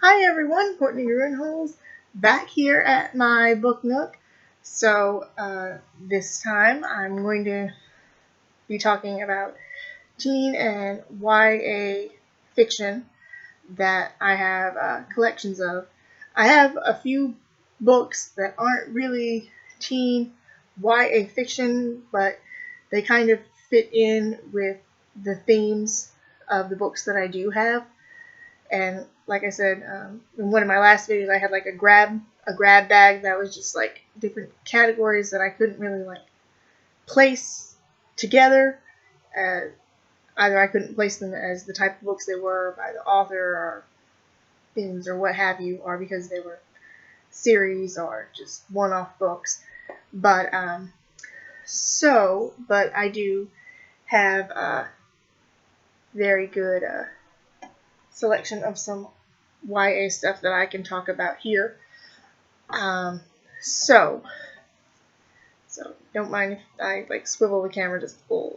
Hi everyone, Courtney Ruinholes back here at my book Nook. So this time I'm going to be talking about teen and YA fiction that I have collections of. I have a few books that aren't really teen YA fiction, but they kind of fit in with the themes of the books that I do have. And like I said, in one of my last videos, I had like a grab bag that was just like different categories that I couldn't really like place together. Either I couldn't place them as the type of books they were by the author or themes or what have you, or because they were series or just one-off books. But but I do have a very good selection of some YA stuff that I can talk about here. So don't mind if I like swivel the camera just a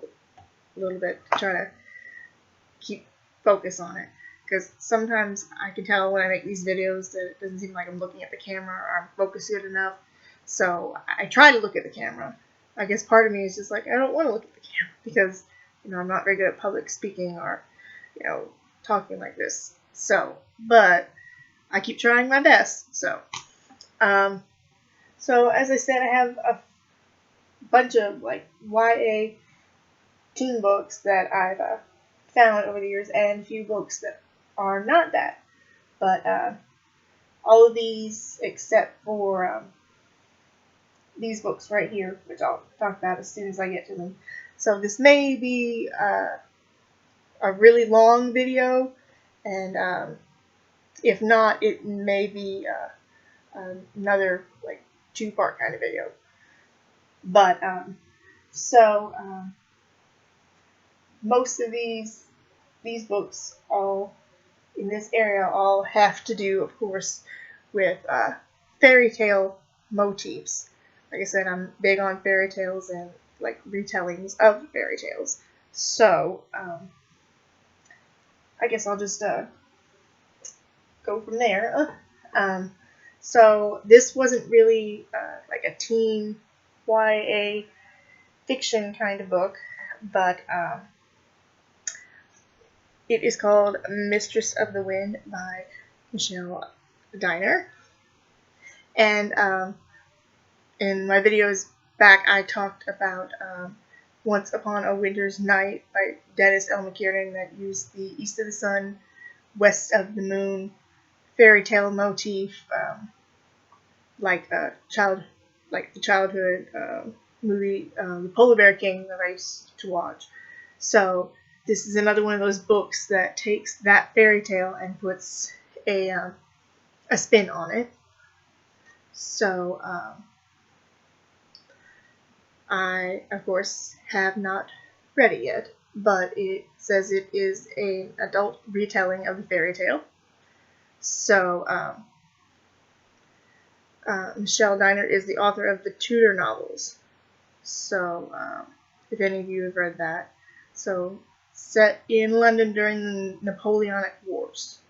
little bit to try to keep focus on it, because sometimes I can tell when I make these videos that it doesn't seem like I'm looking at the camera or I'm focused good enough. So I try to look at the camera. I guess part of me is just like, I don't want to look at the camera because I'm not very good at public speaking or talking like this. But I keep trying my best. So as I said, I have a bunch of like YA teen books that I've found over the years, and a few books that are not that. But all of these except for these books right here, which I'll talk about as soon as I get to them. So this may be a really long video, and if not, it may be another like two-part kind of video. But most of these books, all in this area, all have to do, of course, with fairy tale motifs. Like I said, I'm big on fairy tales and like retellings of fairy tales. So I guess I'll just go from there. So this wasn't really like a teen YA fiction kind of book, but it is called Mistress of the Wind by Michelle Diner. And in my videos back, I talked about Once Upon a Winter's Night by Dennis L. McKiernan, that used the East of the Sun, West of the Moon fairy tale motif, like the childhood movie, The Polar Bear King, that I used to watch. So this is another one of those books that takes that fairy tale and puts a spin on it. So I, of course, have not read it yet, but it says it is an adult retelling of the fairy tale. So Michelle Diner is the author of the Tudor novels. So if any of you have read that. So set in London during the Napoleonic Wars.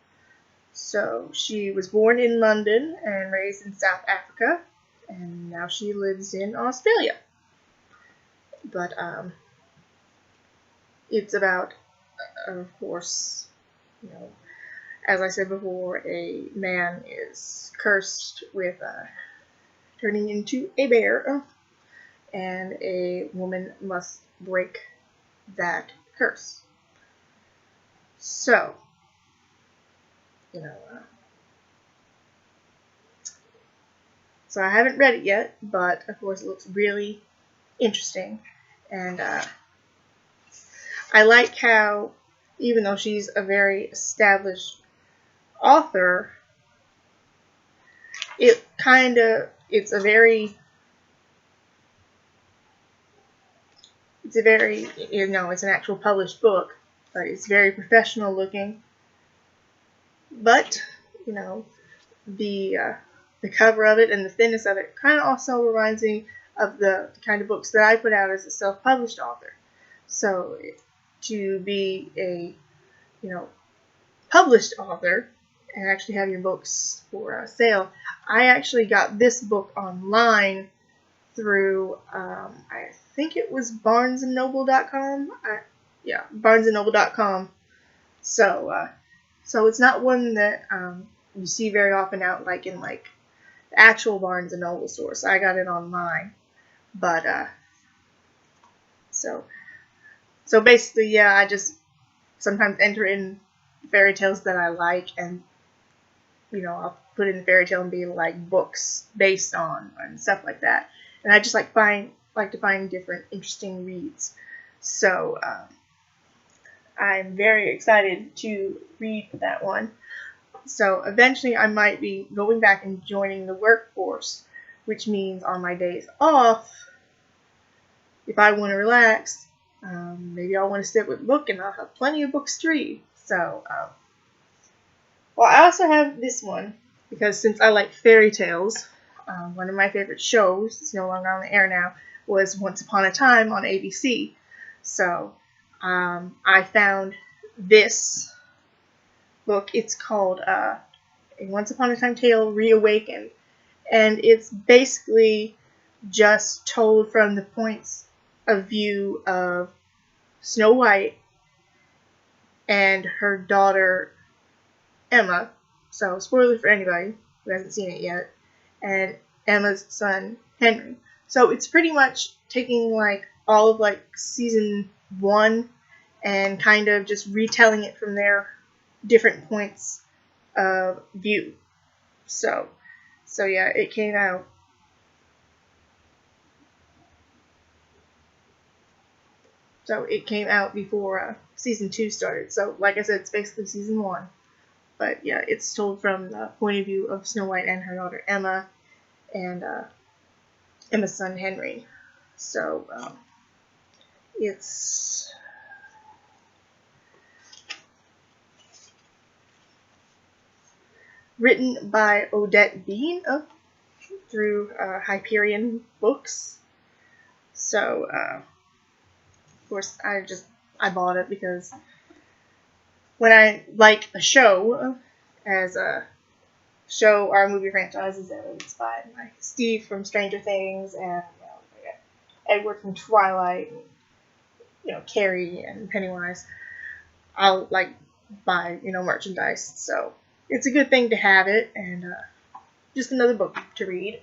So she was born in London and raised in South Africa, and now she lives in Australia. But it's about, of course, as I said before, a man is cursed with turning into a bear, and a woman must break that curse. So, so I haven't read it yet, but of course it looks really interesting. And I like how, even though she's a very established author, it's a very, it's an actual published book, but it's very professional looking. But, the cover of it and the thinness of it kind of also reminds me of the kind of books that I put out as a self-published author. So to be a, published author and actually have your books for sale. I actually got this book online through, I think it was barnesandnoble.com. Yeah, barnesandnoble.com. So it's not one that you see very often out like in like the actual Barnes and Noble store. So I got it online. But so basically, yeah, I just sometimes enter in fairy tales that I like, and I'll put in the fairy tale and be like books based on and stuff like that. And I just like to find different interesting reads. So I'm very excited to read that one. So eventually I might be going back and joining the workforce, which means on my days off, if I want to relax, maybe I'll want to sit with a book and I'll have plenty of books to read. So, well, I also have this one because since I like fairy tales, one of my favorite shows, it's no longer on the air now, was Once Upon a Time on ABC. So I found this book. It's called A Once Upon a Time Tale Reawakened, and it's basically just told from the points of view of Snow White and her daughter Emma. So spoiler for anybody who hasn't seen it yet, and Emma's son Henry. So it's pretty much taking like all of like season 1 and kind of just retelling it from their different points of view. So yeah, it came out before season 2 started. So like I said, it's basically season 1. But yeah, it's told from the point of view of Snow White and her daughter Emma, and Emma's son Henry. So it's written by Odette Bean through Hyperion Books. So of course I bought it because when I like a show as a show or movie franchises, and it's by like Steve from Stranger Things, and Edward from Twilight, and, Carrie and Pennywise, I'll like buy merchandise. So it's a good thing to have it, and just another book to read.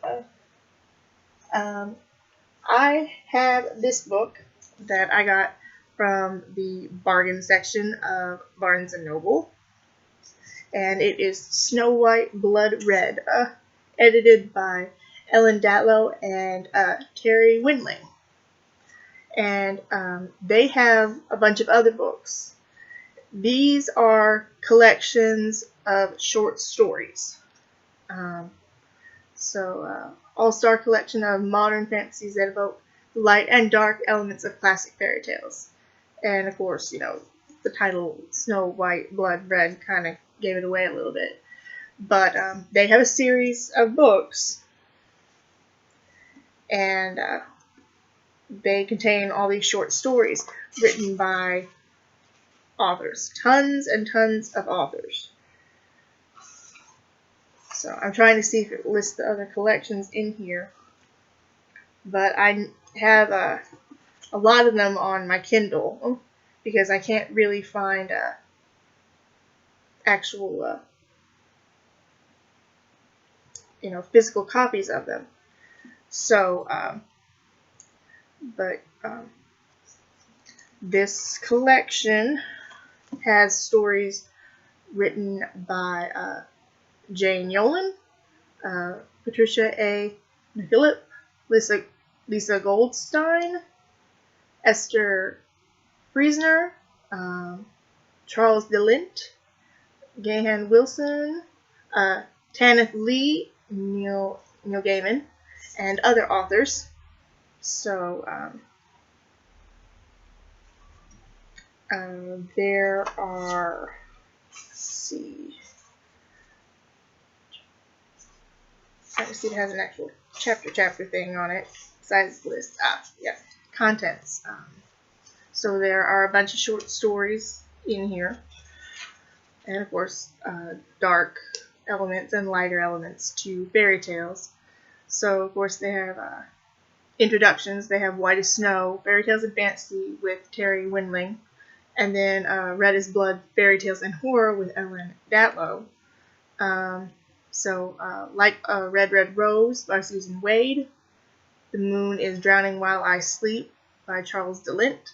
I have this book that I got from the bargain section of Barnes and Noble, and it is Snow White Blood Red, edited by Ellen Datlow and Terry Winling. And they have a bunch of other books. These are collections of short stories. All-star collection of modern fantasies that evoke the light and dark elements of classic fairy tales. And of course, the title Snow White Blood Red kind of gave it away a little bit. But they have a series of books, and they contain all these short stories written by authors. Tons and tons of authors. So I'm trying to see if it lists the other collections in here. But I have a lot of them on my Kindle because I can't really find actual physical copies of them. So this collection has stories written by Jane Yolen, Patricia A. Phillip, Lisa Goldstein, Esther Friesner, Charles DeLint, Gahan Wilson, Tanith Lee, Neil Gaiman, and other authors. So there are, let's see, trying to see if it has an actual chapter thing on it besides the list. Contents. So there are a bunch of short stories in here. and of course dark elements and lighter elements to fairy tales. So of course they have introductions. They have White as Snow, Fairy Tales and Fantasy with Terry Windling, and then Red as Blood, Fairy Tales and Horror with Ellen Datlow. Like Red Red Rose by Susan Wade, The Moon is Drowning While I Sleep by Charles DeLint,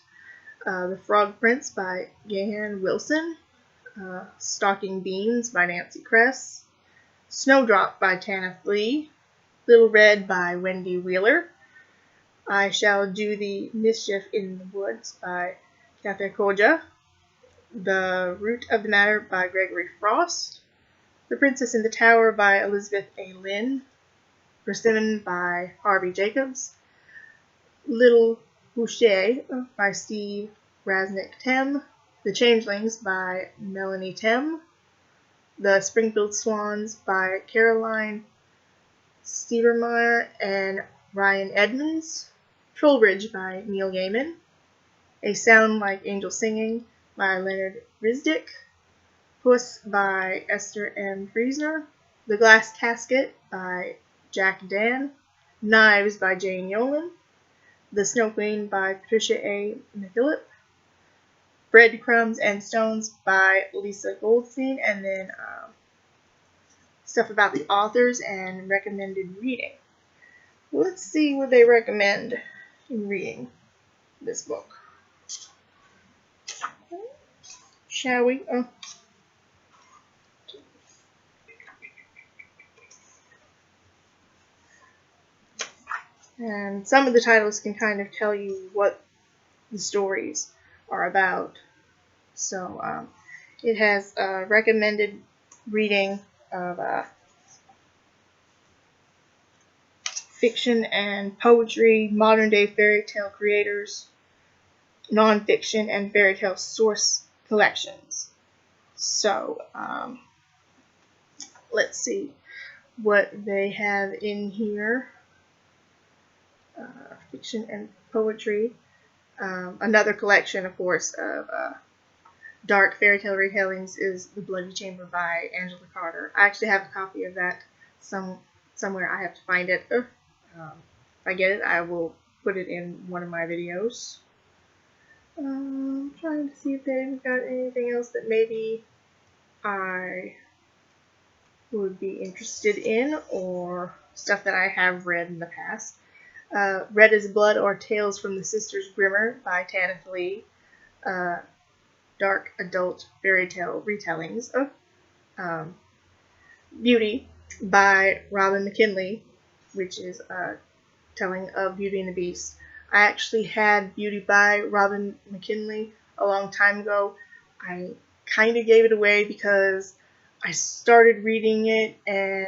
The Frog Prince by Gahan Wilson, Stalking Beans by Nancy Kress, Snowdrop by Tana Flee, Little Red by Wendy Wheeler, I Shall Do the Mischief in the Woods by Kathy Koja, The Root of the Matter by Gregory Frost, The Princess in the Tower by Elizabeth A. Lynn, Persimmon by Harvey Jacobs, Little Boucher by Steve Rasnick-Tem, The Changelings by Melanie Tem, The Springfield Swans by Caroline Stevermeyer and Ryan Edmonds, Trollbridge by Neil Gaiman, A Sound Like Angel Singing by Leonard Rizdick, Puss by Esther M. Friesner, The Glass Casket by Jack Dan, Knives by Jane Yolen, The Snow Queen by Patricia A. McKillip, Breadcrumbs and Stones by Lisa Goldstein, and then stuff about the authors and recommended reading. Let's see what they recommend in reading this book. Shall we? And some of the titles can kind of tell you what the stories are about. So it has recommended reading of fiction and poetry, modern day fairy tale creators, nonfiction, and fairy tale source collections. So let's see what they have in here. Fiction and poetry. Another collection, of course, of dark fairy tale retellings is The Bloody Chamber by Angela Carter. I actually have a copy of that somewhere. I have to find it. If I get it, I will put it in one of my videos. Trying to see if they've got anything else that maybe I would be interested in, or stuff that I have read in the past. Red as Blood or Tales from the Sisters Grimmer by Tana Flee. Dark adult fairy tale retellings. Beauty by Robin McKinley, which is a telling of Beauty and the Beast. I actually had Beauty by Robin McKinley a long time ago. I kind of gave it away because I started reading it and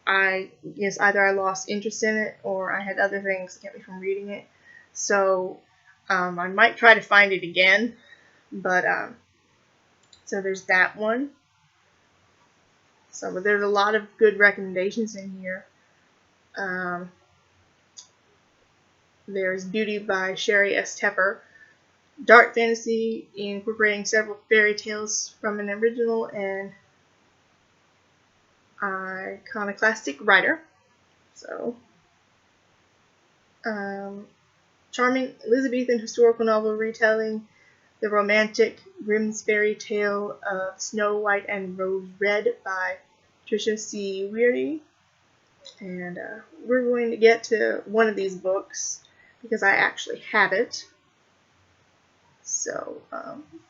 I guess either I lost interest in it or I had other things that kept me from reading it. So I might try to find it again. But so there's that one. But there's a lot of good recommendations in here. There's Beauty by Sherry S. Tepper. Dark fantasy incorporating several fairy tales from an original and iconoclastic writer. Charming Elizabethan historical novel retelling the romantic Grimm's fairy tale of Snow White and Rose Red by Tricia C. Weary. And we're going to get to one of these books because I actually have it.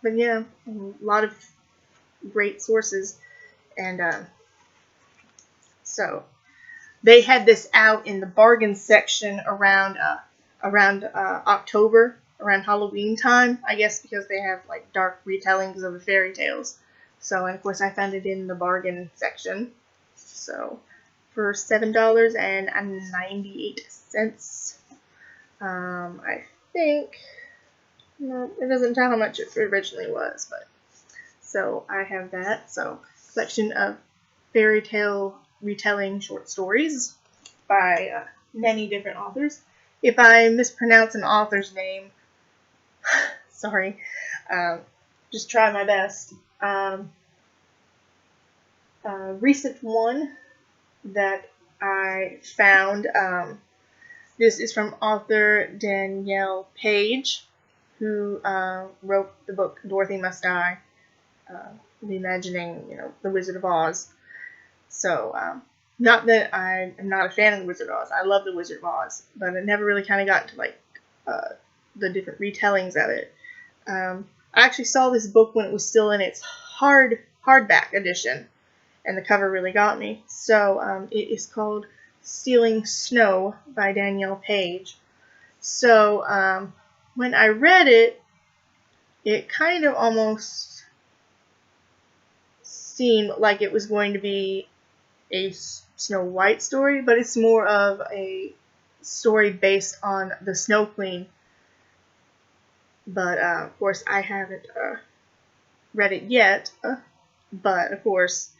But yeah, a lot of great sources. And so they had this out in the bargain section around October, around Halloween time, I guess, because they have like dark retellings of the fairy tales. And of course I found it in the bargain section. So for $7.98. I think, no, it doesn't tell how much it originally was, but so I have that. So collection of fairy tale retelling short stories by many different authors. If I mispronounce an author's name, sorry, just try my best. Um, a recent one that I found. This is from author Danielle Page, who wrote the book Dorothy Must Die, reimagining, the Wizard of Oz. So, not that I am not a fan of the Wizard of Oz. I love the Wizard of Oz, but I never really kind of got into uh, the different retellings of it. I actually saw this book when it was still in its hardback edition, and the cover really got me. So it is called Stealing Snow by Danielle Page. So when I read it, it kind of almost seemed like it was going to be a Snow White story, but it's more of a story based on the Snow Queen. But of course, I haven't read it yet. But of course,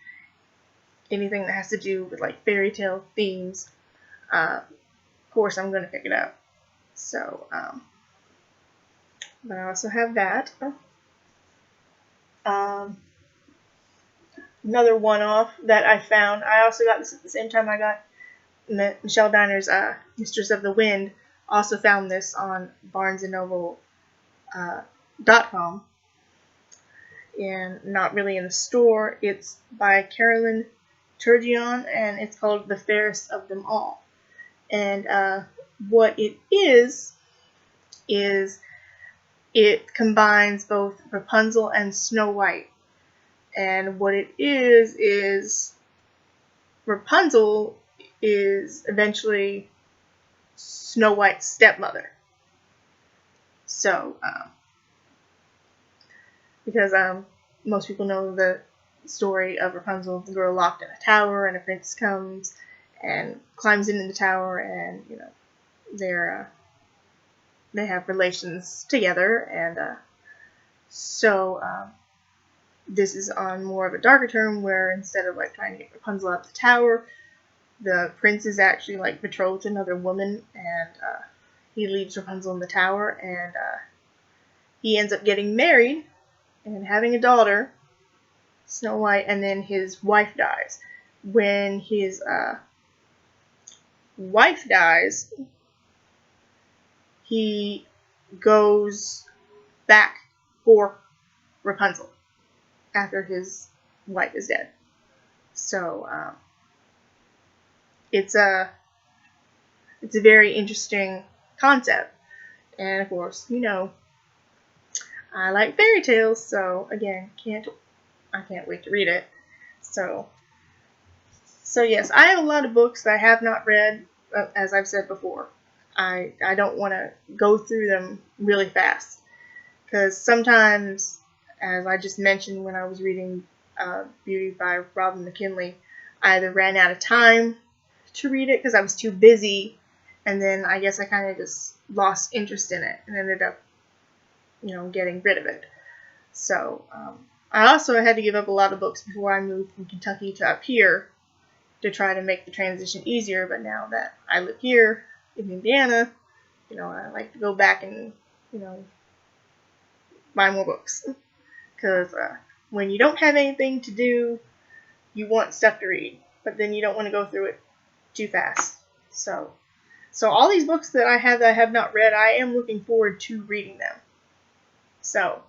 anything that has to do with like fairy tale themes, of course, I'm gonna pick it up. So, but I also have that. Another one-off that I found. I also got this at the same time I got Michelle Diner's Mistress of the Wind. Also found this on BarnesandNoble.com, and not really in the store. It's by Carolyn Turgeon, and it's called The Fairest of Them All. And what it is it combines both Rapunzel and Snow White. And what it is Rapunzel is eventually Snow White's stepmother. So, because most people know the story of Rapunzel, the girl locked in a tower, and a prince comes and climbs into the tower, and they have relations together, and so this is on more of a darker term, where instead of like trying to get Rapunzel out the tower, the prince is actually like betrothed to another woman, and he leaves Rapunzel in the tower, and he ends up getting married and having a daughter, Snow White, and then his wife dies. When his wife dies, he goes back for Rapunzel after his wife is dead. So it's a very interesting concept, and of course, I like fairy tales, so again, I can't wait to read it. So yes, I have a lot of books that I have not read, as I've said before. I don't want to go through them really fast, because sometimes, as I just mentioned when I was reading Beauty by Robin McKinley, I either ran out of time to read it because I was too busy, and then I guess I kind of just lost interest in it and ended up, getting rid of it. So I also had to give up a lot of books before I moved from Kentucky to up here to try to make the transition easier. But now that I live here in Indiana, I like to go back and, buy more books. Because when you don't have anything to do, you want stuff to read, but then you don't want to go through it too fast. So all these books that I have not read, I am looking forward to reading them. So,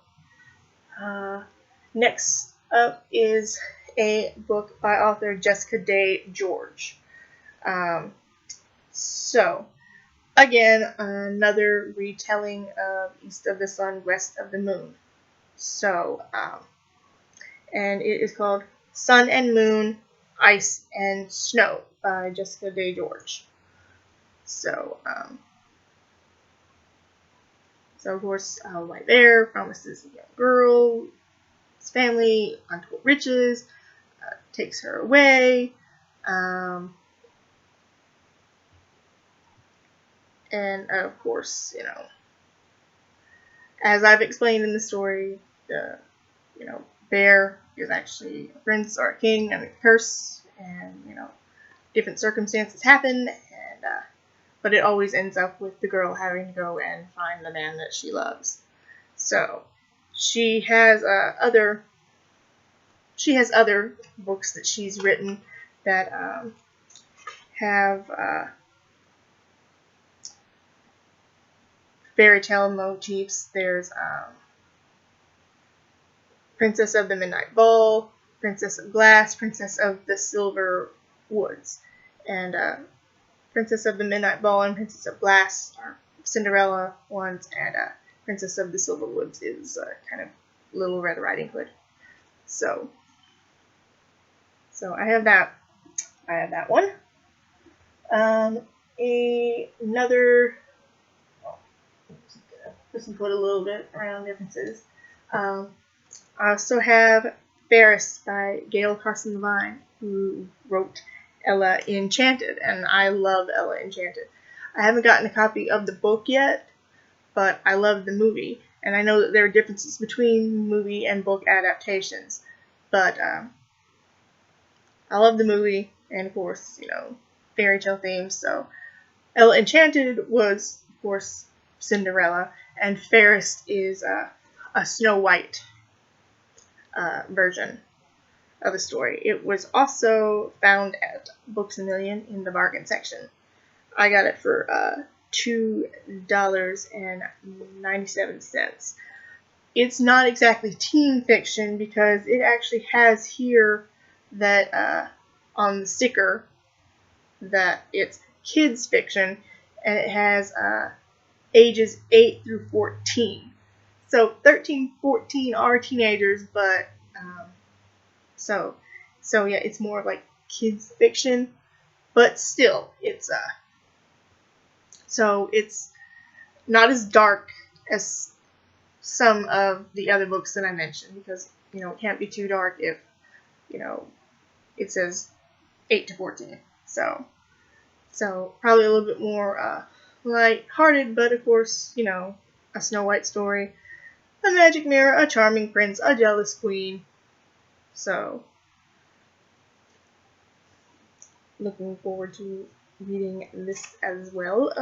next up is a book by author Jessica Day George. So, again, another retelling of East of the Sun, West of the Moon. So, and it is called Sun and Moon, Ice and Snow by Jessica Day George. So of course, White Bear promises a young girl his family untold riches, takes her away, and of course, as I've explained in the story, the Bear is actually a prince or a king and a Pearce, and different circumstances happen, and but it always ends up with the girl having to go and find the man that she loves. So she has other she has other books that she's written that have fairy tale motifs. There's Princess of the Midnight Ball, Princess of Glass, Princess of the Silver Woods. And Princess of the Midnight Ball and Princess of Glass are Cinderella ones, and Princess of the Silver Woods is kind of Little Red Riding Hood. So I have that. I have that one. Another. Just put a little bit around differences. I also have Pearce by Gail Carson Levine, who wrote Ella Enchanted, and I love Ella Enchanted. I haven't gotten a copy of the book yet, but I love the movie, and I know that there are differences between movie and book adaptations, but I love the movie, and of course, fairy tale themes. So Ella Enchanted was, of course, Cinderella, and Pearce is a Snow White version of the story. It was also found at Books A Million in the bargain section. I got it for $2.97. It's not exactly teen fiction because it actually has here that on the sticker that it's kids fiction, and it has ages 8 through 14. So 13, 14 are teenagers, but so yeah, it's more like kids fiction, but still it's so it's not as dark as some of the other books that I mentioned, because it can't be too dark if it says 8 to 14. So probably a little bit more light-hearted, but of course, a Snow White story, a magic mirror, a charming prince, a jealous queen. So, looking forward to reading this as well.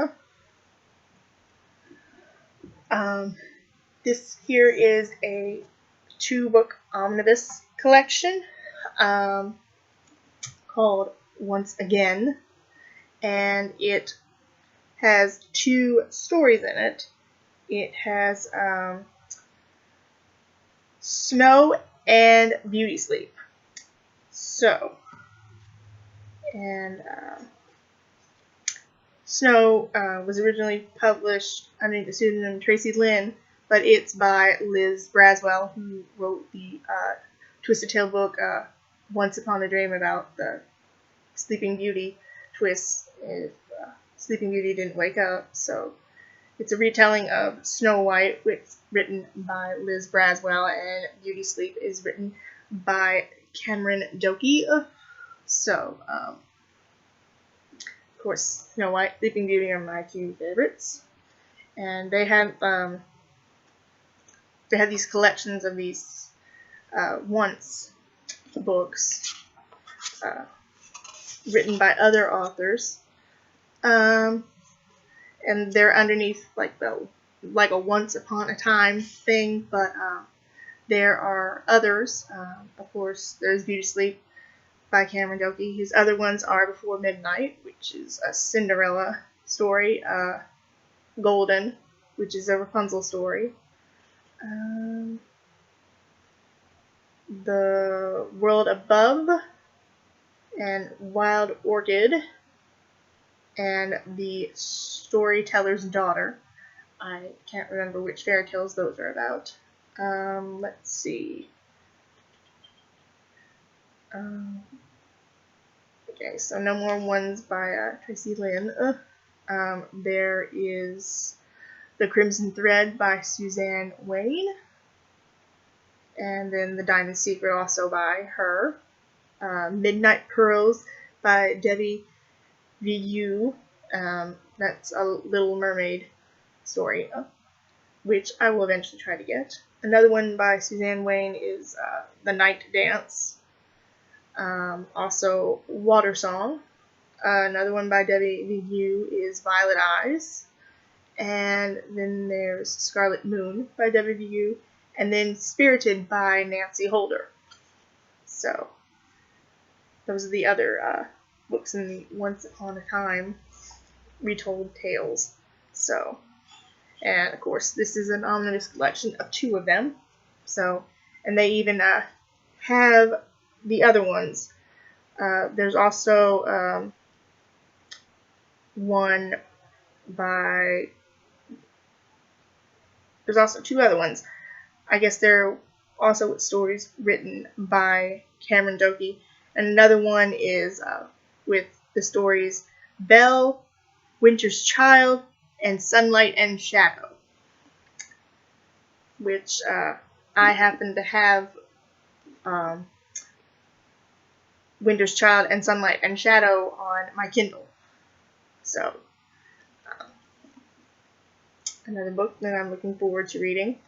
This here is a 2-book omnibus collection called Once Again, and it has 2 stories in it. It has Snow and Beauty Sleep. So, and Snow was originally published under the pseudonym Tracy Lynn, but it's by Liz Braswell, who wrote the Twisted Tale book Once Upon a Dream about the Sleeping Beauty twist if Sleeping Beauty didn't wake up. So it's a retelling of Snow White, which is written by Liz Braswell, and Beauty Sleep is written by Cameron Doki. So, of course, Snow White, Sleeping Beauty are my 2 favorites, and they have these collections of these once books written by other authors, and they're underneath like a Once Upon a Time thing, but there are others. Of course, there's Beauty Sleep by Cameron Doki. His other ones are Before Midnight, which is a Cinderella story, Golden, which is a Rapunzel story, The World Above, and Wild Orchid, and The Storyteller's Daughter. I can't remember which fairy tales those are about. Let's see. Okay, so no more ones by Tracy Lynn. There is The Crimson Thread by Suzanne Wayne, and then The Diamond Secret also by her. Midnight Pearls by Debbie Viu. That's a Little Mermaid story, which I will eventually try to get. Another one by Suzanne Wayne is The Night Dance. Also Water Song. Another one by Debbie Viu is Violet Eyes. And then there's Scarlet Moon by Debbie Viu. And then Spirited by Nancy Holder. So those are the other books in the Once Upon a Time retold tales. So, and of course, this is an omnibus collection of 2 of them. So, and they even have the other ones. There's also one by. There's also 2 other ones. I guess they're also with stories written by Cameron Dokie, and another one is with the stories Belle, Winter's Child, and Sunlight and Shadow, which I happen to have Winter's Child and Sunlight and Shadow on my Kindle. So, another book that I'm looking forward to reading.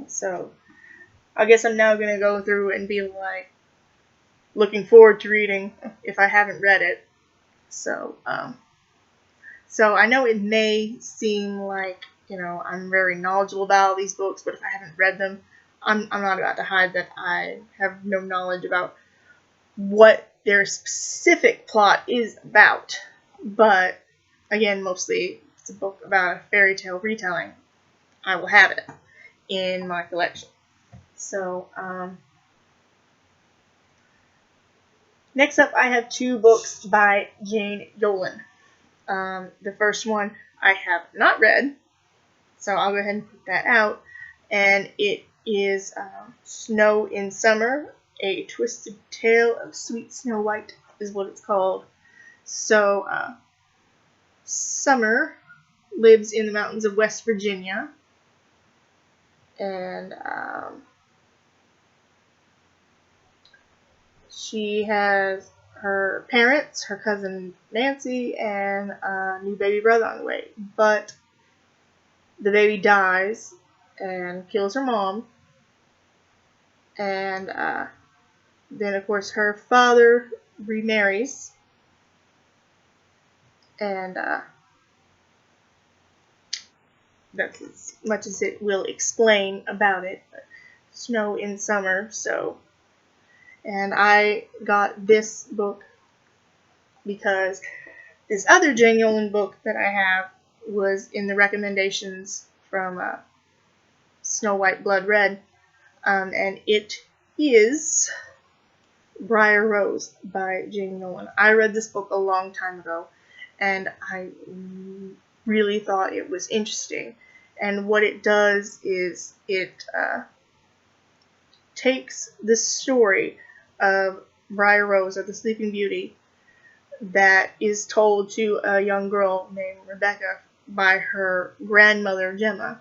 So, I guess I'm now going to go through and be like, looking forward to reading if I haven't read it. So, so I know it may seem like, I'm very knowledgeable about all these books, but if I haven't read them, I'm not about to hide that I have no knowledge about what their specific plot is about. But, again, mostly it's a book about a fairy tale retelling. I will have it in my collection. So, next up I have 2 books by Jane Yolen. The first one I have not read, so I'll go ahead and put that out. And it is Snow in Summer, A Twisted Tale of Sweet Snow White is what it's called. So, Summer lives in the mountains of West Virginia. And she has her parents, her cousin Nancy, and a new baby brother on the way. But the baby dies and kills her mom. And then, of course, her father remarries. And that's as much as it will explain about it. But Snow in Summer, so. And I got this book because this other Jane Yolen book that I have was in the recommendations from Snow White Blood Red, and it is Briar Rose by Jane Yolen. I read this book a long time ago, and I really thought it was interesting. And what it does is it takes the story of Briar Rose, or the Sleeping Beauty, that is told to a young girl named Rebecca by her grandmother, Gemma.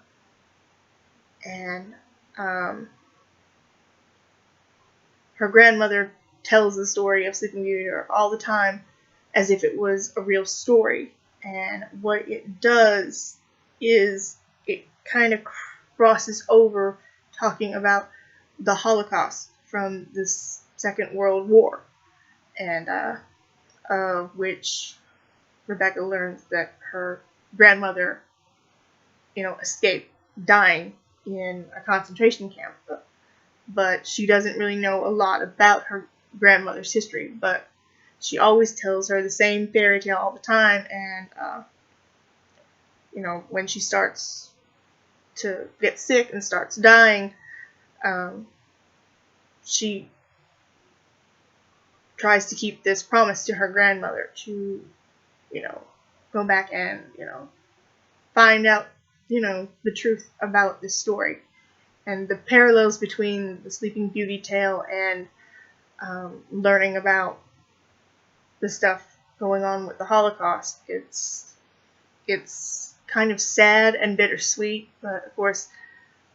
And her grandmother tells the story of Sleeping Beauty to her all the time as if it was a real story. And what it does is it kind of crosses over talking about the Holocaust from the Second World War, and of which Rebecca learns that her grandmother, escaped dying in a concentration camp. But she doesn't really know a lot about her grandmother's history, but she always tells her the same fairy tale all the time, and when she starts to get sick and starts dying, she tries to keep this promise to her grandmother to, go back and, find out, the truth about this story. And the parallels between the Sleeping Beauty tale and learning about the stuff going on with the Holocaust, it's kind of sad and bittersweet, but of course,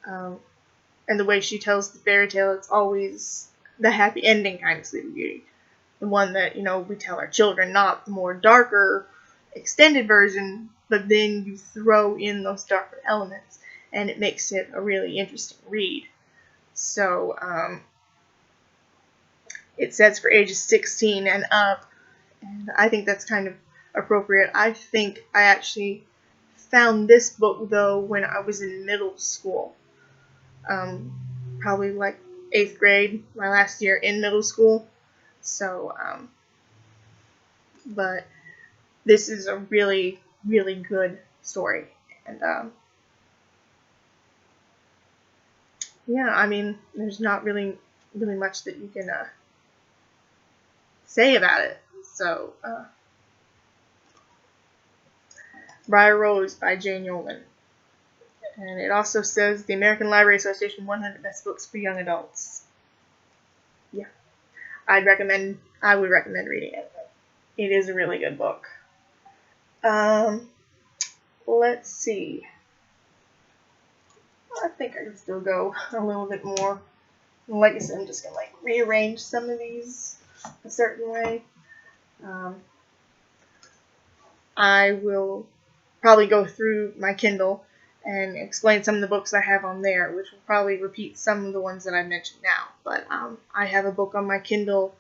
and the way she tells the fairy tale, it's always the happy ending kind of Sleeping Beauty. The one that, we tell our children, not the more darker, extended version, but then you throw in those darker elements, and it makes it a really interesting read. So, it says for ages 16 and up, and I think that's kind of appropriate. I think I actually found this book, though, when I was in middle school. Probably like 8th grade, my last year in middle school. So, but this is a really, really good story. And, yeah, I mean, there's not really much that you can say about it. So, Briar Rose by Jane Yolen. And it also says the American Library Association 100 Best Books for Young Adults. Yeah, I would recommend reading it. It is a really good book. Let's see. I think I can still go a little bit more. Like I said, I'm just gonna rearrange some of these a certain way. I will probably go through my Kindle and explain some of the books I have on there, which will probably repeat some of the ones that I mentioned now. But I have a book on my Kindle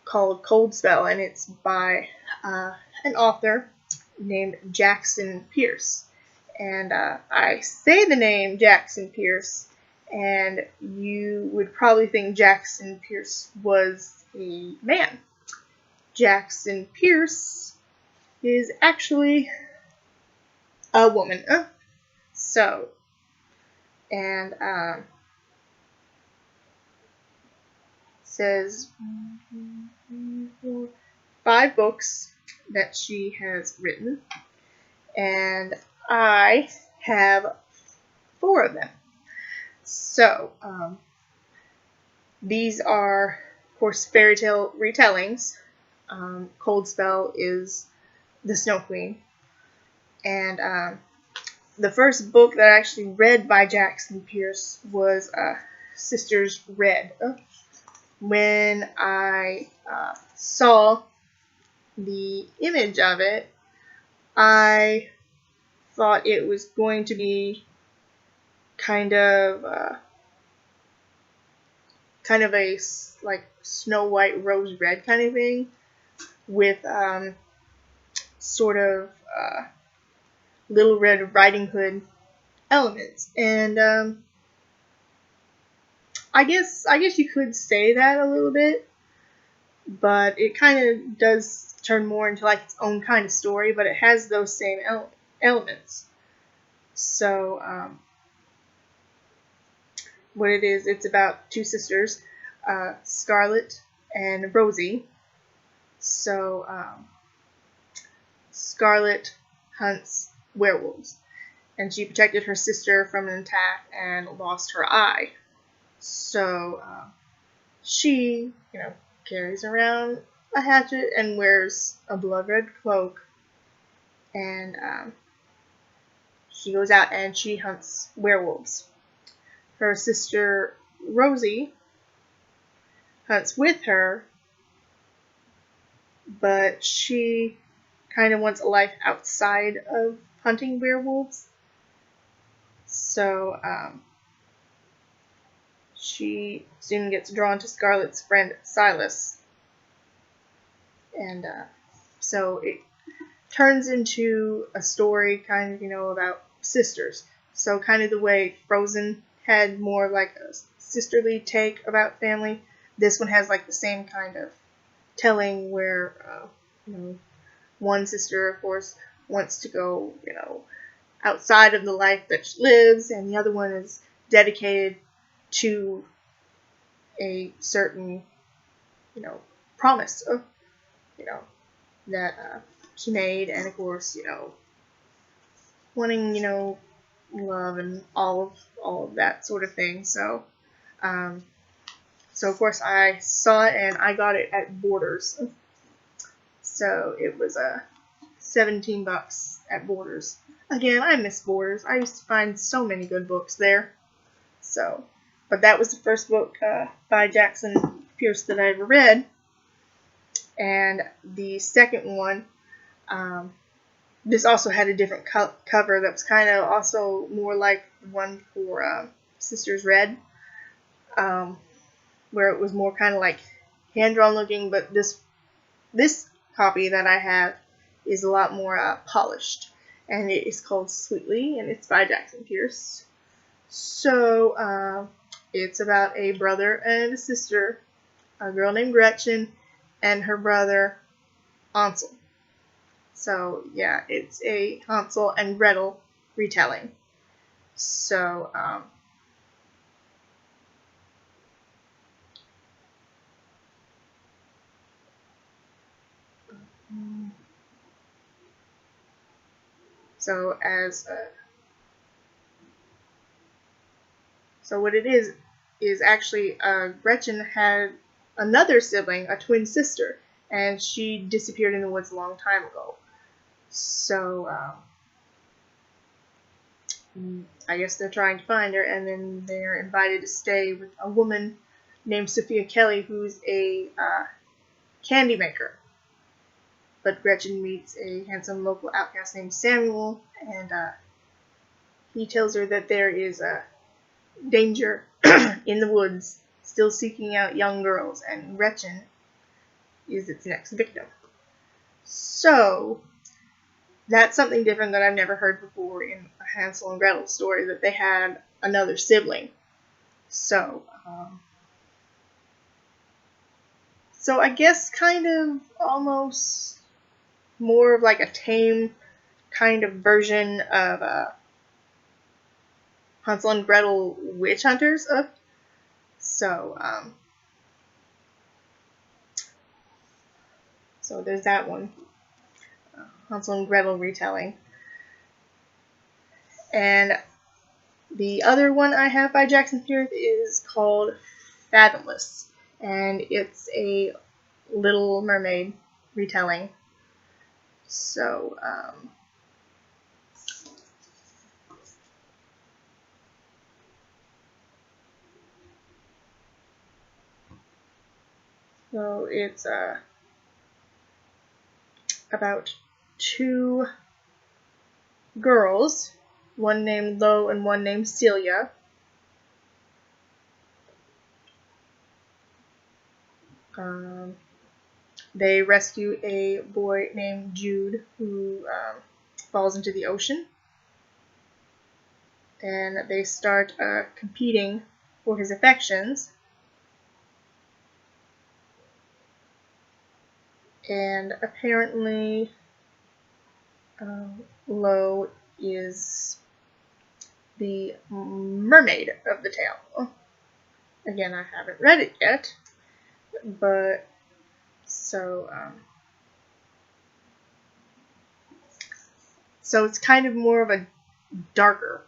called Cold Spell, and it's by an author named Jackson Pearce. And I say the name Jackson Pearce, and you would probably think Jackson Pearce was a man. Jackson Pearce is actually a woman. So, and says 5 books that she has written, and I have 4 of them. So, these are, of course, fairy tale retellings. Cold Spell is the Snow Queen. And the first book that I actually read by Jackson Pearce was Sisters Red. When I saw the image of it, I thought it was going to be kind of a Snow White Rose Red kind of thing, with sort of Little Red Riding Hood elements. And I guess you could say that a little bit, but it kind of does turn more into its own kind of story, but it has those same elements. So what it is, it's about 2 sisters, Scarlet and Rosie. So Scarlet hunts werewolves, and she protected her sister from an attack and lost her eye. So she, carries around a hatchet and wears a blood red cloak, and she goes out and she hunts werewolves. Her sister Rosie hunts with her, but she kind of wants a life outside of hunting werewolves. So she soon gets drawn to Scarlet's friend Silas. And so it turns into a story kind of, about sisters. So kind of the way Frozen had more like a sisterly take about family, this one has the same kind of telling where, one sister, of course, wants to go, outside of the life that she lives, and the other one is dedicated to a certain, promise, that she made, and of course, wanting, love and all of that sort of thing. So, so of course I saw it and I got it at Borders. So it was $17 at Borders. Again, I miss Borders. I used to find so many good books there. So, but that was the first book by Jackson Pearce that I ever read. And the second one, this also had a different cover that was kind of also more like the one for Sisters Red, where it was more kind of hand-drawn looking, but this copy that I have is a lot more polished, and it is called Sweetly, and it's by Jackson Pearce. So It's about a brother and a sister, a girl named Gretchen, and her brother Ansel. So yeah, it's a Hansel and Gretel retelling. So so as so what it is actually Gretchen had another sibling, a twin sister, and she disappeared in the woods a long time ago. So I guess they're trying to find her, and then they're invited to stay with a woman named Sophia Kelly, who's a candy maker. But Gretchen meets a handsome local outcast named Samuel, and he tells her that there is a danger in the woods, still seeking out young girls, and Gretchen is its next victim. So that's something different that I've never heard before in a Hansel and Gretel story, that they had another sibling. So I guess kind of almost more of like a tame kind of version of Hansel and Gretel witch hunters up. So so there's that one, Hansel and Gretel retelling. And the other one I have by Jackson Pearce is called Fathomless, and it's a Little Mermaid retelling. So it's about two girls, one named Lo and one named Celia. They rescue a boy named Jude who falls into the ocean, and they start competing for his affections. And apparently Lo is the mermaid of the tale. Again, I haven't read it yet, but so it's kind of more of a darker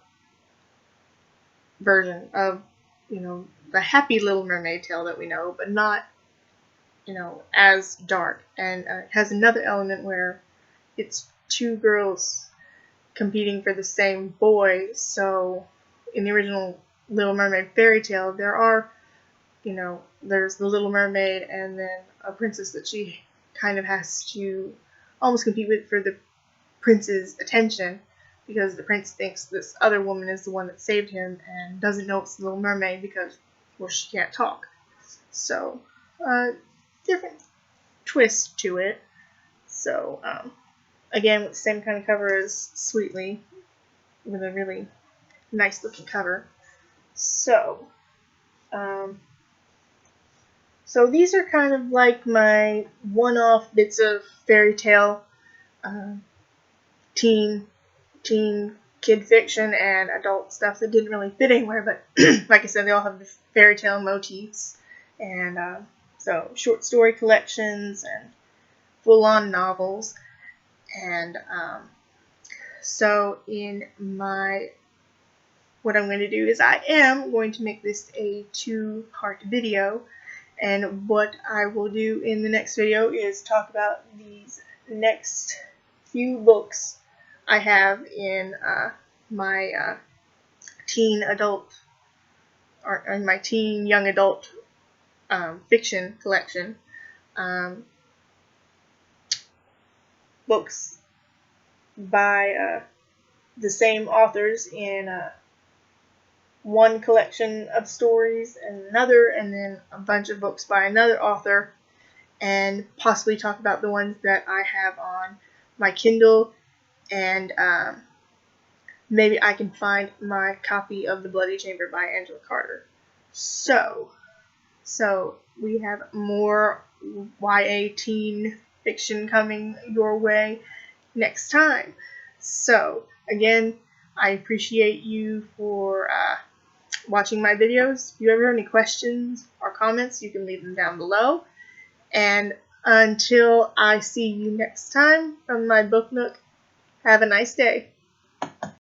version of, the happy Little Mermaid tale that we know, but not, as dark. And it has another element where it's two girls competing for the same boy. So in the original Little Mermaid fairy tale, there are, there's the Little Mermaid and then a princess that she kind of has to almost compete with for the prince's attention, because the prince thinks this other woman is the one that saved him and doesn't know it's the Little Mermaid because, well, she can't talk. So, different twist to it. So, again, with the same kind of cover as Sweetly, with a really nice looking cover. So, so these are kind of like my one-off bits of fairy tale, teen kid fiction and adult stuff that didn't really fit anywhere, but like I said, they all have the fairy tale motifs, and so short story collections and full-on novels. And so in what I'm going to do is I am going to make this a 2-part video, and what I will do in the next video is talk about these next few books I have in my teen adult, or in my teen young adult fiction collection. Books by the same authors in one collection of stories and another, and then a bunch of books by another author, and possibly talk about the ones that I have on my Kindle, and maybe I can find my copy of The Bloody Chamber by Angela Carter. So we have more YA teen fiction coming your way next time. So again, I appreciate you for watching my videos. If you ever have any questions or comments, you can leave them down below. And until I see you next time from my Book Nook, have a nice day.